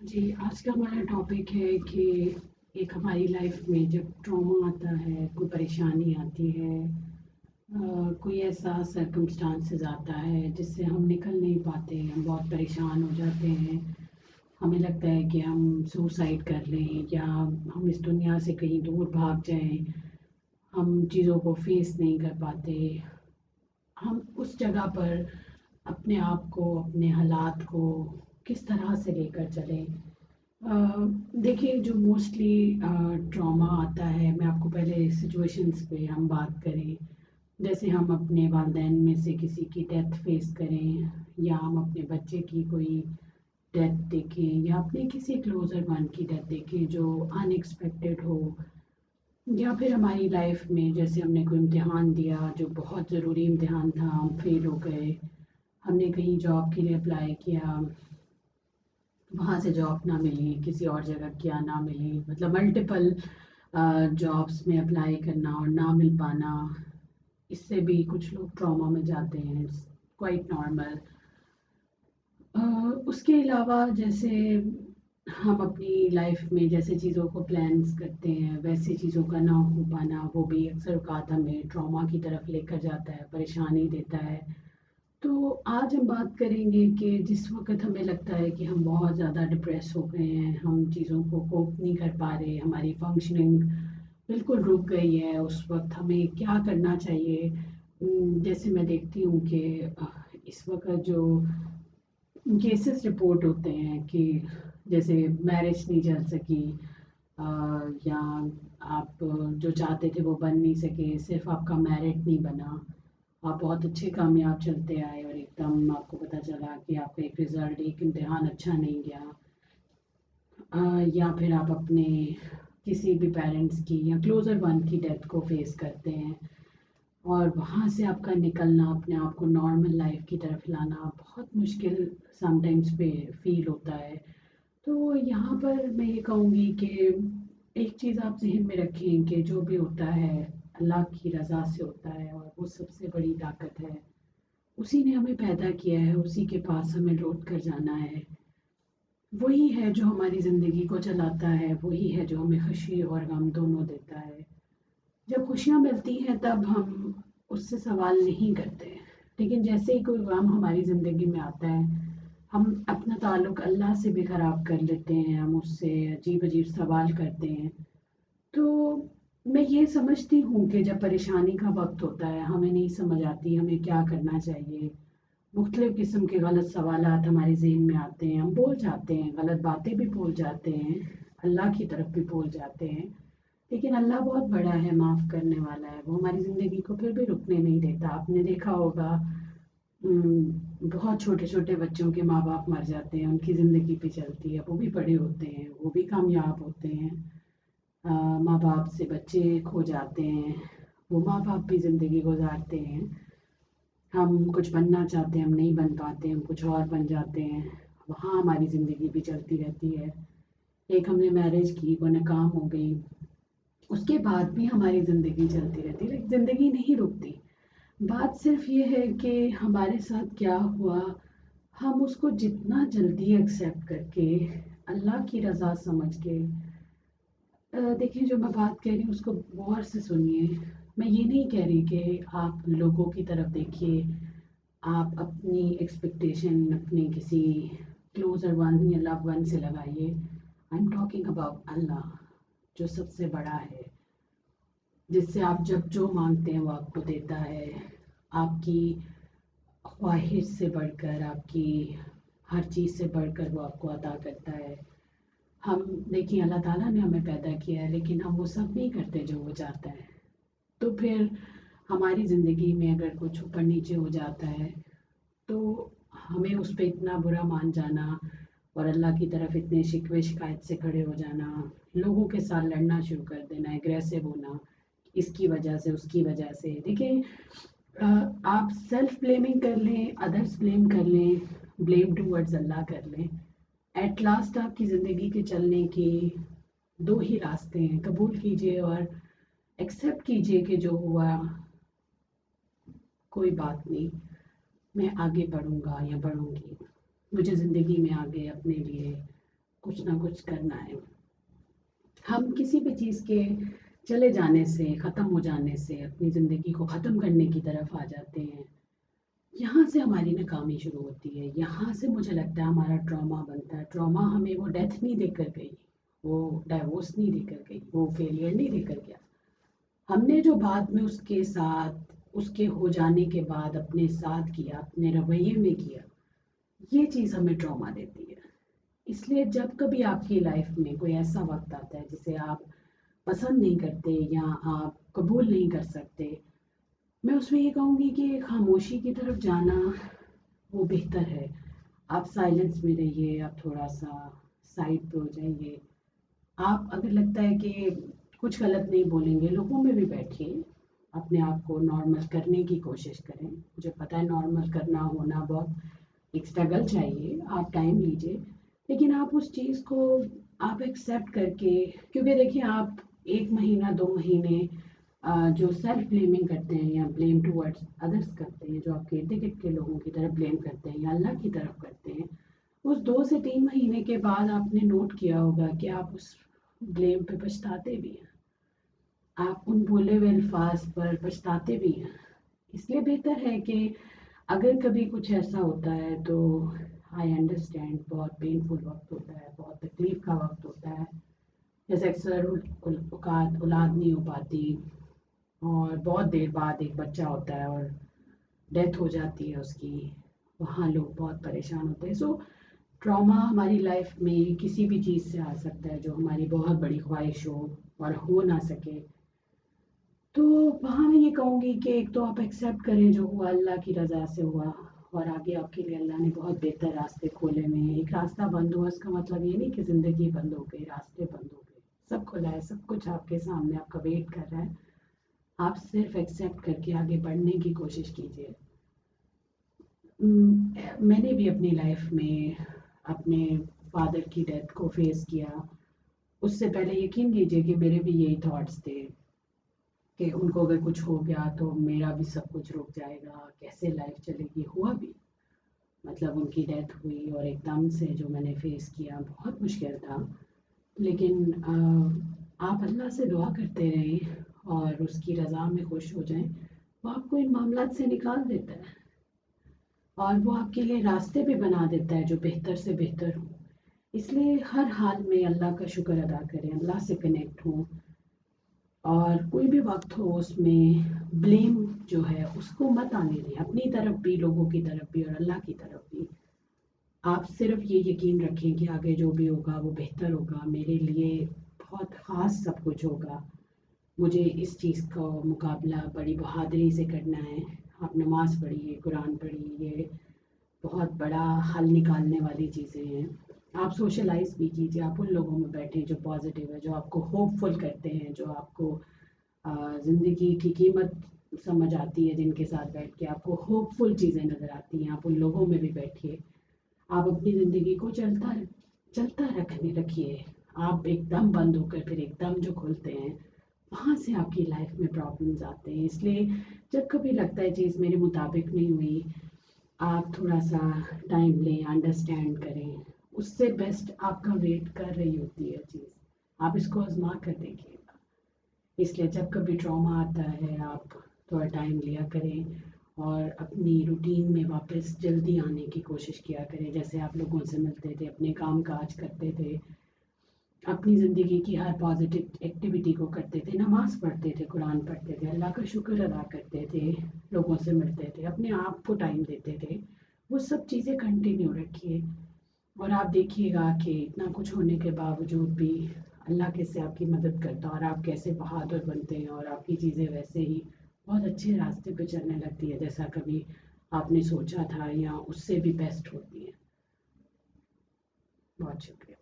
जी, आज का हमारा टॉपिक है कि एक हमारी लाइफ में जब ट्रॉमा आता है, कोई परेशानी आती है, कोई ऐसा सर्कमस्टांसेस आता है जिससे हम निकल नहीं पाते, हम बहुत परेशान हो जाते हैं। हमें लगता है कि हम सुसाइड कर लें या हम इस दुनिया से कहीं दूर भाग जाएं। हम चीज़ों को फेस नहीं कर पाते। हम उस जगह पर अपने आप को, अपने हालात को किस तरह से लेकर चलें। देखिए, जो मोस्टली ट्रॉमा आता है, मैं आपको पहले सिचुएशंस पे हम बात करें। जैसे हम अपने वालिदैन में से किसी की डेथ फेस करें, या हम अपने बच्चे की कोई डेथ देखें, या अपने किसी क्लोज़र वन की डेथ देखें जो अनएक्सपेक्टेड हो। या फिर हमारी लाइफ में जैसे हमने कोई इम्तिहान दिया जो बहुत ज़रूरी इम्तिहान था, हम फेल हो गए। हमने कहीं जॉब के लिए अप्लाई किया, वहाँ से जॉब ना मिली, किसी और जगह क्या ना मिली, मतलब मल्टीपल जॉब्स में अप्लाई करना और ना मिल पाना। इससे भी कुछ लोग ट्रॉमा में जाते हैं। It's quite normal. उसके अलावा जैसे हम अपनी लाइफ में जैसे चीज़ों को प्लान्स करते हैं, वैसे चीज़ों का ना हो पाना, वो भी अक्सर औक़ात हमें ट्रॉमा की तरफ लेकर जाता है, परेशानी देता है। तो आज हम बात करेंगे कि जिस वक़्त हमें लगता है कि हम बहुत ज़्यादा डिप्रेस हो गए हैं, हम चीज़ों को कोप नहीं कर पा रहे, हमारी फंक्शनिंग बिल्कुल रुक गई है, उस वक़्त हमें क्या करना चाहिए। जैसे मैं देखती हूँ कि इस वक़्त जो केसेस रिपोर्ट होते हैं कि जैसे मैरिज नहीं चल सकी, अ, या आप जो चाहते थे वो बन नहीं सके, सिर्फ़ आपका मेरिट नहीं बना। आप बहुत अच्छे कामयाब चलते आए और एकदम आपको पता चला कि आपका एक रिज़ल्ट, एक इम्तिहान अच्छा नहीं गया। या फिर आप अपने किसी भी पेरेंट्स की या क्लोज़र वन की डेथ को फेस करते हैं, और वहाँ से आपका निकलना, अपने आप को नॉर्मल लाइफ की तरफ लाना बहुत मुश्किल समटाइम्स पे फील होता है। तो यहाँ पर मैं ये कहूँगी कि एक चीज़ आप ज़हन में रखें कि जो भी होता है अल्लाह की रज़ा से होता है, और वो सबसे बड़ी ताकत है। उसी ने हमें पैदा किया है, उसी के पास हमें लौट कर जाना है। वही है जो हमारी ज़िंदगी को चलाता है, वही है जो हमें खुशी और गम दोनों देता है। जब खुशियाँ मिलती हैं तब हम उससे सवाल नहीं करते, लेकिन जैसे ही कोई गम हमारी ज़िंदगी में आता है, हम अपना ताल्लुक़ अल्लाह से भी ख़राब कर लेते हैं, हम उससे अजीब-अजीब सवाल करते हैं। तो मैं ये समझती हूँ कि जब परेशानी का वक़्त होता है, हमें नहीं समझ आती हमें क्या करना चाहिए। मुख्तलिफ़ किस्म के गलत सवालात हमारे ज़हन में आते हैं, हम बोल जाते हैं, गलत बातें भी बोल जाते हैं, अल्लाह की तरफ भी बोल जाते हैं। लेकिन अल्लाह बहुत बड़ा है, माफ़ करने वाला है, वो हमारी ज़िंदगी को फिर भी रुकने नहीं देता। आपने देखा होगा, बहुत छोटे-छोटे बच्चों के माँ-बाप मर जाते हैं, उनकी ज़िंदगी भी चलती है, वो भी बड़े होते हैं, वो भी कामयाब होते हैं। माँ-बाप से बच्चे खो जाते हैं, वो माँ-बाप भी ज़िंदगी गुज़ारते हैं। हम कुछ बनना चाहते हैं, हम नहीं बन पाते, हम कुछ और बन जाते हैं, वहाँ हमारी ज़िंदगी भी चलती रहती है। एक हमने मैरिज की, वो नाकाम हो गई, उसके बाद भी हमारी ज़िंदगी चलती रहती है, लेकिन ज़िंदगी नहीं रुकती। बात सिर्फ़ ये है कि हमारे साथ क्या हुआ, हम उसको जितना जल्दी एक्सेप्ट करके, अल्लाह की रज़ा समझ के, देखिए, जो मैं बात कह रही हूँ उसको गौर से सुनिए। मैं ये नहीं कह रही कि आप लोगों की तरफ देखिए, आप अपनी एक्सपेक्टेशन अपने किसी क्लोज़र वन या लव वन से लगाइए। आई एम टॉकिंग अबाउट अल्लाह, जो सबसे बड़ा है, जिससे आप जब जो माँगते हैं वो आपको देता है। आपकी ख्वाहिश से बढ़कर, आपकी हर चीज़ से बढ़कर वो आपको अता करता है। हम देखिए, अल्लाह ताला ने हमें पैदा किया है, लेकिन हम वो सब नहीं करते जो वो चाहता है। तो फिर हमारी ज़िंदगी में अगर कुछ ऊपर-नीचे हो जाता है, तो हमें उस पे इतना बुरा मान जाना और अल्लाह की तरफ इतने शिकवे शिकायत से खड़े हो जाना, लोगों के साथ लड़ना शुरू कर देना, एग्रेसिव होना, इसकी वजह से, उसकी वजह से। देखिए, आप सेल्फ ब्लेमिंग कर लें, अदर्स ब्लेम कर लें, ब्लेम टुवर्ड्स अल्लाह कर लें, एट लास्ट आपकी ज़िंदगी के चलने की दो ही रास्ते हैं। कबूल कीजिए और एक्सेप्ट कीजिए कि जो हुआ कोई बात नहीं, मैं आगे बढ़ूँगा या बढ़ूँगी। मुझे ज़िंदगी में आगे अपने लिए कुछ ना कुछ करना है। हम किसी भी चीज़ के चले जाने से, ख़त्म हो जाने से, अपनी ज़िंदगी को ख़त्म करने की तरफ आ जाते हैं। यहाँ से हमारी नाकामी शुरू होती है, यहाँ से मुझे लगता है हमारा ट्रॉमा बनता है। ट्रॉमा हमें वो डेथ नहीं देकर गई, वो डाइवोर्स नहीं देकर गई, वो फेलियर नहीं देकर गया। हमने जो बाद में उसके साथ, उसके हो जाने के बाद अपने साथ किया, अपने रवैये में किया, ये चीज़ हमें ट्रॉमा देती है। इसलिए जब कभी आपकी लाइफ में कोई ऐसा वक्त आता है जिसे आप पसंद नहीं करते या आप कबूल नहीं कर सकते, मैं उसमें ये कहूँगी कि खामोशी की तरफ जाना वो बेहतर है। आप साइलेंस में रहिए, आप थोड़ा सा साइड पे हो जाइए। आप अगर लगता है कि कुछ गलत नहीं बोलेंगे, लोगों में भी बैठिए, अपने आप को नॉर्मल करने की कोशिश करें। मुझे पता है नॉर्मल करना होना बहुत एक स्ट्रगल चाहिए, आप टाइम लीजिए, लेकिन आप उस चीज़ को आप एक्सेप्ट करके, क्योंकि देखिए आप 1 महीना 2 महीने जो सेल्फ ब्लेमिंग करते हैं या ब्लेम टूवर्ड्स अदर्स करते हैं, जो आपके इर्द गिर्द के लोगों की तरफ ब्लेम करते हैं या अल्लाह की तरफ करते हैं, उस 2 से 3 महीने के बाद आपने नोट किया होगा कि आप उस ब्लेम पे पछताते भी हैं, आप उन बोले हुए अल्फाज पर पछताते भी हैं। इसलिए बेहतर है कि अगर कभी कुछ ऐसा होता है तो आई अंडरस्टैंड, बहुत पेनफुल वक्त होता है, बहुत तकलीफ का वक्त होता है, जैसे अक्सर औकात औलाद नहीं हो पाती और बहुत देर बाद एक बच्चा होता है और डेथ हो जाती है उसकी, वहाँ लोग बहुत परेशान होते हैं। सो ट्रॉमा हमारी लाइफ में किसी भी चीज़ से आ सकता है जो हमारी बहुत बड़ी ख्वाहिश हो और हो ना सके। तो वहाँ मैं ये कहूँगी कि एक तो आप एक्सेप्ट करें जो हुआ अल्लाह की रज़ा से हुआ, और आगे आपके लिए अल्लाह ने बहुत बेहतर रास्ते खोले हुए हैं। एक रास्ता बंद हुआ इसका मतलब ये नहीं कि ज़िंदगी बंद हो गई, रास्ते बंद हो गए, सब खुला है, सब कुछ आपके सामने आपका वेट कर रहा है। आप सिर्फ एक्सेप्ट करके आगे बढ़ने की कोशिश कीजिए। मैंने भी अपनी लाइफ में अपने फादर की डेथ को फेस किया। उससे पहले यकीन कीजिए कि मेरे भी यही थॉट्स थे कि उनको अगर कुछ हो गया तो मेरा भी सब कुछ रुक जाएगा, कैसे लाइफ चलेगी। हुआ भी, मतलब उनकी डेथ हुई और एकदम से जो मैंने फेस किया बहुत मुश्किल था। लेकिन आप अल्लाह से दुआ करते रहें और उसकी रज़ा में खुश हो जाएं, वो आपको इन मामलात से निकाल देता है और वो आपके लिए रास्ते भी बना देता है जो बेहतर से बेहतर हो। इसलिए हर हाल में अल्लाह का शुक्र अदा करें, अल्लाह से कनेक्ट हों, और कोई भी वक्त हो उसमें ब्लेम जो है उसको मत आने दें, अपनी तरफ भी, लोगों की तरफ भी और अल्लाह की तरफ भी। आप सिर्फ ये यकीन रखें कि आगे जो भी होगा वो बेहतर होगा, मेरे लिए बहुत ख़ास सब कुछ होगा। मुझे इस चीज़ का मुकाबला बड़ी बहादुरी से करना है। आप नमाज़ पढ़िए, कुरान पढ़िए, ये बहुत बड़ा हल निकालने वाली चीज़ें हैं। आप सोशलाइज़ भी कीजिए, आप उन लोगों में बैठें जो पॉजिटिव है, जो आपको होपफुल करते हैं, जो आपको ज़िंदगी की कीमत समझ आती है, जिनके साथ बैठ के आपको होपफुल चीज़ें नज़र आती हैं, आप उन लोगों में भी बैठिए। आप अपनी ज़िंदगी को चलता चलता रखिए। आप एकदम बंद होकर फिर एकदम जो खुलते हैं, वहाँ से आपकी लाइफ में प्रॉब्लम्स आते हैं। इसलिए जब कभी लगता है चीज़ मेरे मुताबिक नहीं हुई, आप थोड़ा सा टाइम लें, अंडरस्टैंड करें। उससे बेस्ट आपका वेट कर रही होती है चीज़, आप इसको आजमा कर देखिएगा। इसलिए जब कभी ट्रॉमा आता है आप थोड़ा टाइम लिया करें और अपनी रूटीन में वापस जल्दी आने की कोशिश किया करें। जैसे आप लोगों से मिलते थे, अपने काम काज करते थे, अपनी ज़िंदगी की हर पॉजिटिव एक्टिविटी को करते थे, नमाज़ पढ़ते थे, कुरान पढ़ते थे, अल्लाह का शुक्र अदा करते थे, लोगों से मिलते थे, अपने आप को टाइम देते थे। वो सब चीज़ें कंटिन्यू रखिए और आप देखिएगा कि इतना कुछ होने के बावजूद भी अल्लाह कैसे आपकी मदद करता है और आप कैसे बहादुर बनते हैं और आपकी चीज़ें वैसे ही बहुत अच्छे रास्ते पे चलने लगती है, जैसा कभी आपने सोचा था या उससे भी बेस्ट होती है। बहुत शुक्रिया।